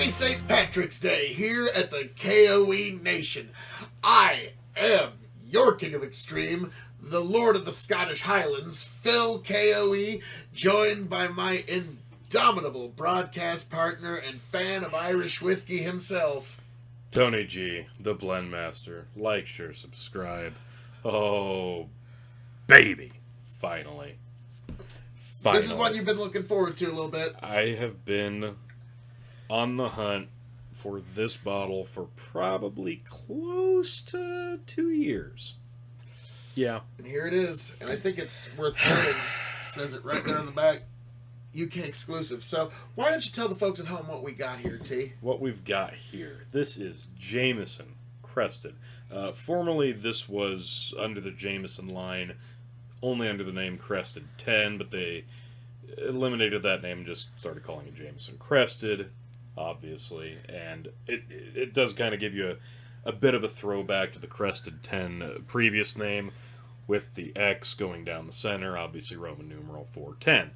Happy St. Patrick's Day here at the K.O.E. Nation. I am your King of Extreme, the Lord of the Scottish Highlands, Phil K.O.E., joined by my indomitable broadcast partner and fan of Irish whiskey himself, Tony G, the Blend Master. Like, share, subscribe. Oh, baby. Finally. This is what you've been looking forward to a little bit. I have been on the hunt for this bottle for probably close to 2 years. Yeah. And here it is. And I think it's worth noting. It says it right there on the back. UK exclusive. So why don't you tell the folks at home what we got here, T? What we've got here. This is Jameson Crested. Formerly, this was under the Jameson line, only under the name Crested 10, but they eliminated that name and just started calling it Jameson Crested, obviously. And it does kind of give you a bit of a throwback to the Crested 10 previous name, with the X going down the center, obviously Roman numeral 410.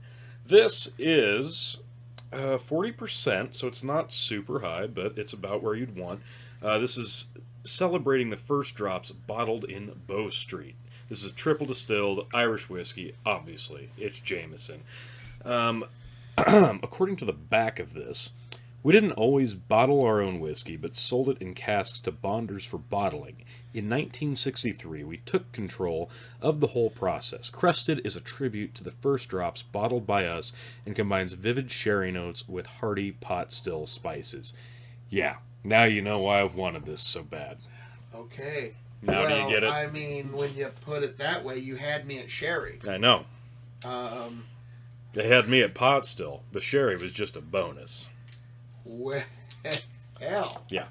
This is 40%, so it's not super high, but it's about where you'd want. This is celebrating the first drops bottled in Bow Street. This is a triple distilled Irish whiskey, obviously. It's Jameson. According to the back of this, we didn't always bottle our own whiskey, but sold it in casks to bonders for bottling. In 1963, we took control of the whole process. Crested is a tribute to the first drops bottled by us and combines vivid sherry notes with hearty pot still spices. Yeah, now you know why I've wanted this so bad. Okay. Now do you get it? I mean, when you put it that way, you had me at sherry. I know. They had me at pot still. The sherry was just a bonus. Well, hell. Yeah.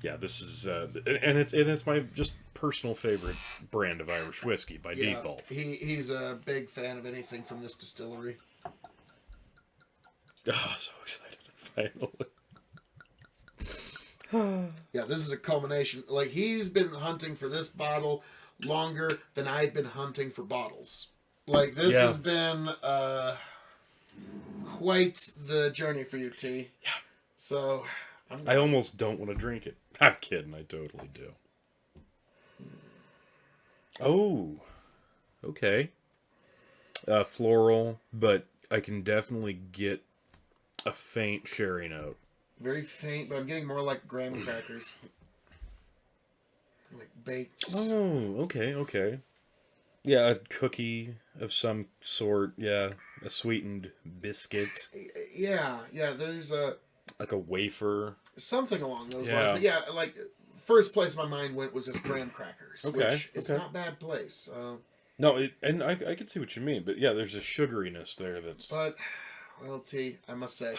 Yeah, this is, and it's my just personal favorite brand of Irish whiskey by default. He's a big fan of anything from this distillery. Oh, so excited, finally. Yeah, this is a culmination. Like, he's been hunting for this bottle longer than I've been hunting for bottles. Like, this has been quite the journey for you, T. Yeah. So, I almost don't want to drink it. I'm kidding, I totally do. Oh, okay. Floral, but I can definitely get a faint sherry note. Very faint, but I'm getting more like graham crackers. Like baked. Oh, okay. Yeah, a cookie of some sort. Yeah, a sweetened biscuit. Yeah, there's like a wafer. Something along those lines. But yeah, like, first place my mind went was just graham crackers. Okay. Which it's not a bad place. No, and I can see what you mean, but yeah, there's a sugariness there that's... But, well, T, I must say,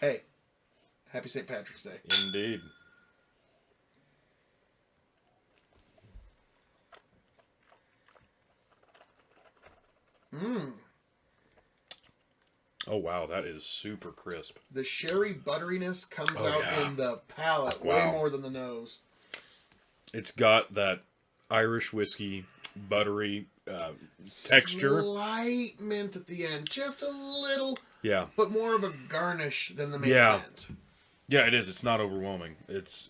hey, happy St. Patrick's Day. Indeed. Oh, wow, that is super crisp. The sherry butteriness comes out in the palate way more than the nose. It's got that Irish whiskey, buttery texture. Slight mint at the end. Just a little. Yeah. But more of a garnish than the main event. Yeah, it is. It's not overwhelming. It's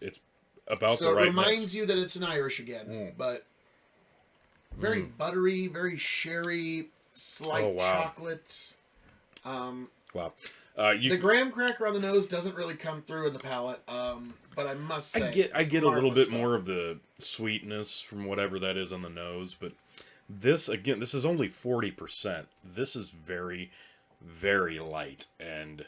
about the right So it reminds mix. you that it's an Irish again. But very buttery, very sherry, slight chocolate. Wow. The graham cracker on the nose doesn't really come through in the palate, but I must say... I get a little bit more of the sweetness from whatever that is on the nose, but this, again, this is only 40%. This is very, very light, and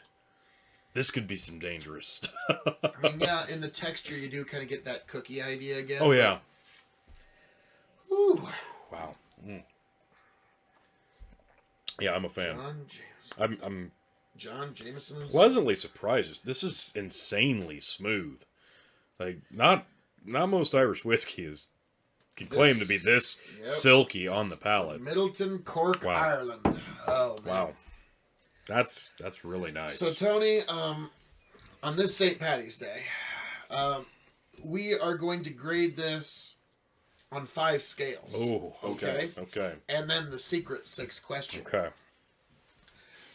this could be some dangerous stuff. I mean, yeah, in the texture, you do kind of get that cookie idea again. Oh, yeah. Ooh. Wow. Yeah, I'm a fan. I'm John Jameson is... pleasantly surprised. This is insanely smooth. Like, not most Irish whiskey can claim to be this silky on the palate. Middleton, Cork, Ireland. Oh, man. Wow. That's really nice. So, Tony, on this St. Paddy's Day, we are going to grade this on 5 scales. Oh, okay. And then the secret 6th question. Okay.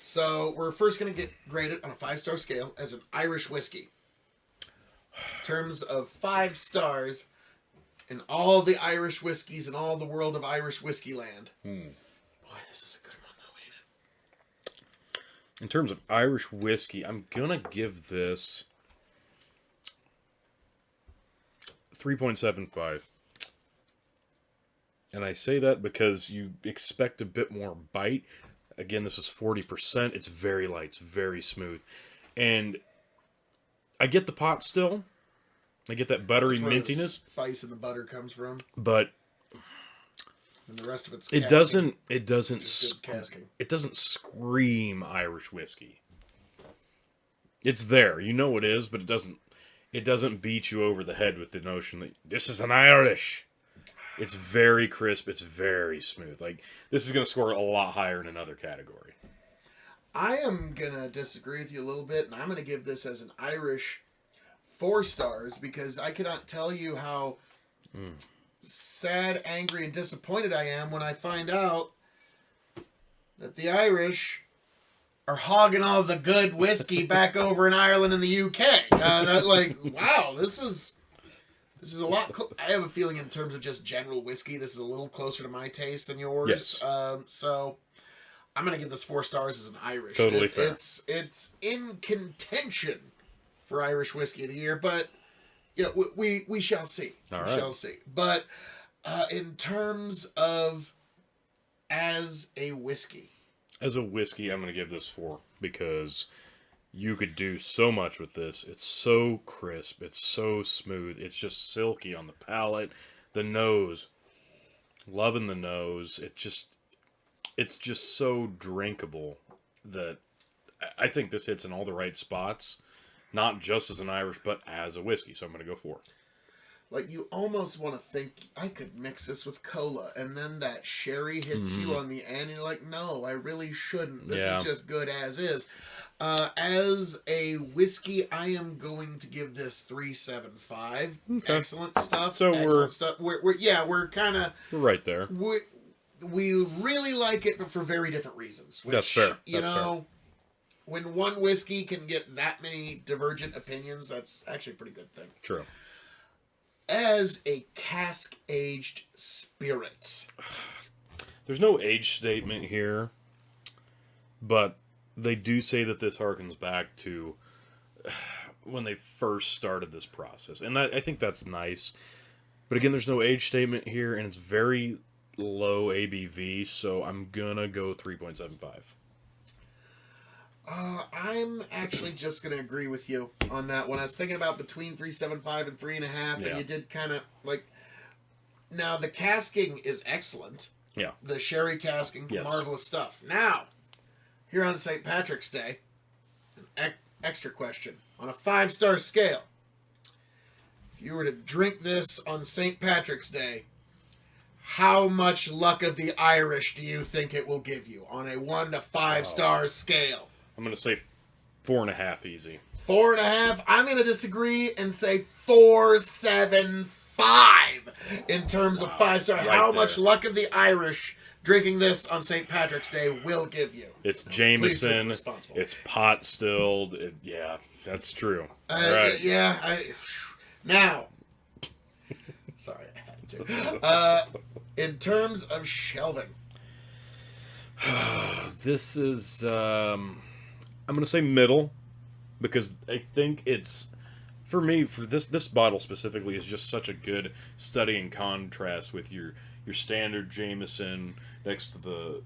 So we're first going to get graded on a 5-star scale as an Irish whiskey. In terms of 5 stars in all the Irish whiskeys in all the world of Irish whiskey land. Boy, this is a good one though, ain't it? In terms of Irish whiskey, I'm going to give this 3.75. And I say that because you expect a bit more bite. Again, this is 40%. It's very light. It's very smooth. And I get the pot still. I get that buttery That's where mintiness. the spice and the butter comes from. But and the rest of it's it casking. it doesn't scream Irish whiskey. It's there. You know it is, but it doesn't beat you over the head with the notion that this is an Irish. It's very crisp. It's very smooth. Like, this is going to score a lot higher in another category. I am going to disagree with you a little bit, and I'm going to give this as an Irish 4 stars because I cannot tell you how sad, angry, and disappointed I am when I find out that the Irish are hogging all the good whiskey back over in Ireland and the UK. Wow, this is a lot. I have a feeling in terms of just general whiskey, this is a little closer to my taste than yours. Yes. So I'm going to give this 4 stars as an Irish. Totally fair. It's in contention for Irish whiskey of the year, but you know we shall see. Shall see. But in terms of as a whiskey, I'm going to give this 4 because you could do so much with this. It's so crisp. It's so smooth. It's just silky on the palate. The nose. Loving the nose. It's just so drinkable that I think this hits in all the right spots. Not just as an Irish, but as a whiskey. So I'm going to go 4. Like, you almost want to think, I could mix this with cola, and then that sherry hits you on the end, and you're like, no, I really shouldn't. This is just good as is. As a whiskey, I am going to give this 3.75. Okay. Excellent stuff. So we're kind of... We're right there. We really like it, but for very different reasons. Which, that's fair. You know, when one whiskey can get that many divergent opinions, that's actually a pretty good thing. True. As a cask-aged spirit. There's no age statement here, but they do say that this harkens back to when they first started this process. And I think that's nice. But again, there's no age statement here, and it's very low ABV, so I'm going to go 3.75. I'm actually just going to agree with you on that one. I was thinking about between 3.75 and 3.5, and you did kind of like... Now, the casking is excellent. Yeah. The sherry casking, marvelous stuff. Now, here on St. Patrick's Day, an extra question. On a 5-star scale, if you were to drink this on St. Patrick's Day, how much luck of the Irish do you think it will give you on a 1 to 5-star scale? I'm going to say 4.5 easy. 4.5? I'm going to disagree and say 4.75 in terms of 5-star. Right how there. much luck of the Irish drinking this on St. Patrick's Day will give you. It's Jameson. It's pot stilled. Yeah, that's true. All right. Yeah. Now, sorry, I had to. In terms of shelving, this is... I'm going to say middle, because I think it's, for me, for this bottle specifically, is just such a good study in contrast with your standard Jameson next to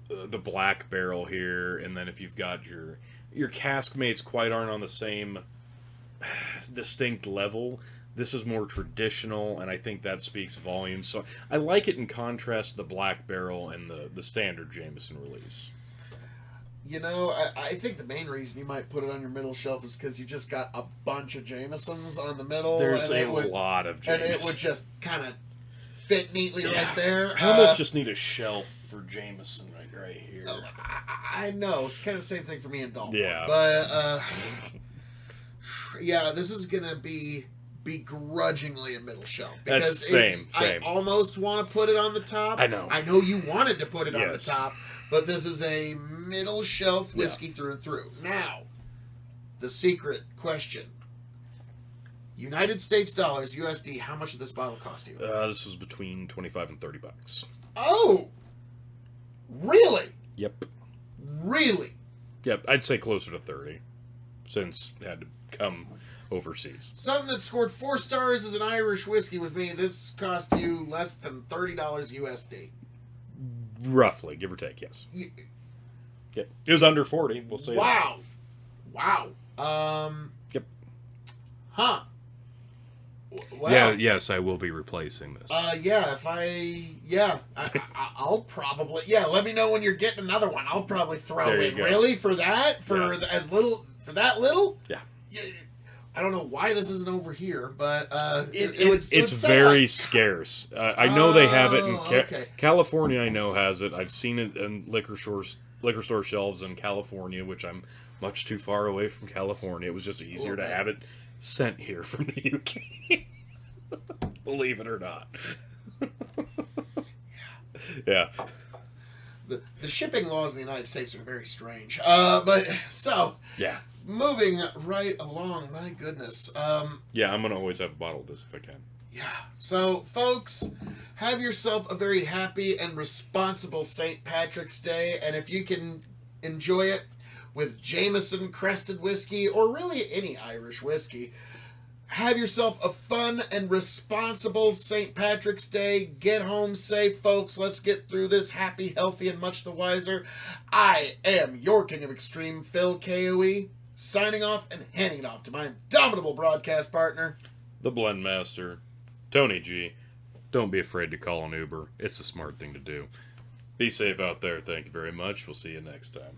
the black barrel here, and then if you've got your cask mates quite aren't on the same distinct level. This is more traditional, and I think that speaks volumes. So I like it in contrast to the black barrel and the standard Jameson release. You know, I think the main reason you might put it on your middle shelf is because you just got a bunch of Jamesons on the middle. There's a lot of Jamesons. And it would just kind of fit neatly right there. I almost just need a shelf for Jameson right here. I know. It's kind of the same thing for me and Dalton. Yeah. But, yeah, this is going to be begrudgingly a middle shelf. That's same. I almost want to put it on the top. I know. I know you wanted to put it on the Yes. top, but this is a middle shelf whiskey through and through. Now, the secret question. United States dollars, USD, how much did this bottle cost you? This was between $25 and $30. Oh! Really? Yep. Really? Yep, I'd say closer to 30, since it had to come overseas. Something that scored 4 stars as an Irish whiskey with me, this cost you less than $30 USD. Roughly, give or take, yes. Yep. It was under 40, we'll say. Wow. Wow. Yep. Huh. Well, Yeah, yes, I will be replacing this. I'll probably, let me know when you're getting another one. I'll probably throw There you in. go. Really? For that? For that little? Yeah. I don't know why this isn't over here, but it's very scarce. I know they have it in okay. California. I know has it. I've seen it in liquor store shelves in California, which I'm much too far away from California. It was just easier to have it sent here from the UK. Believe it or not. Yeah. The shipping laws in the United States are very strange. Yeah. Moving right along, my goodness. Yeah, I'm going to always have a bottle of this if I can. Yeah. So, folks, have yourself a very happy and responsible St. Patrick's Day. And if you can enjoy it with Jameson Crested whiskey, or really any Irish whiskey, have yourself a fun and responsible St. Patrick's Day. Get home safe, folks. Let's get through this happy, healthy, and much the wiser. I am your King of Extreme, Phil K.O.E., signing off and handing it off to my indomitable broadcast partner, the Blend Master, Tony G. Don't be afraid to call an Uber. It's a smart thing to do. Be safe out there. Thank you very much. We'll see you next time.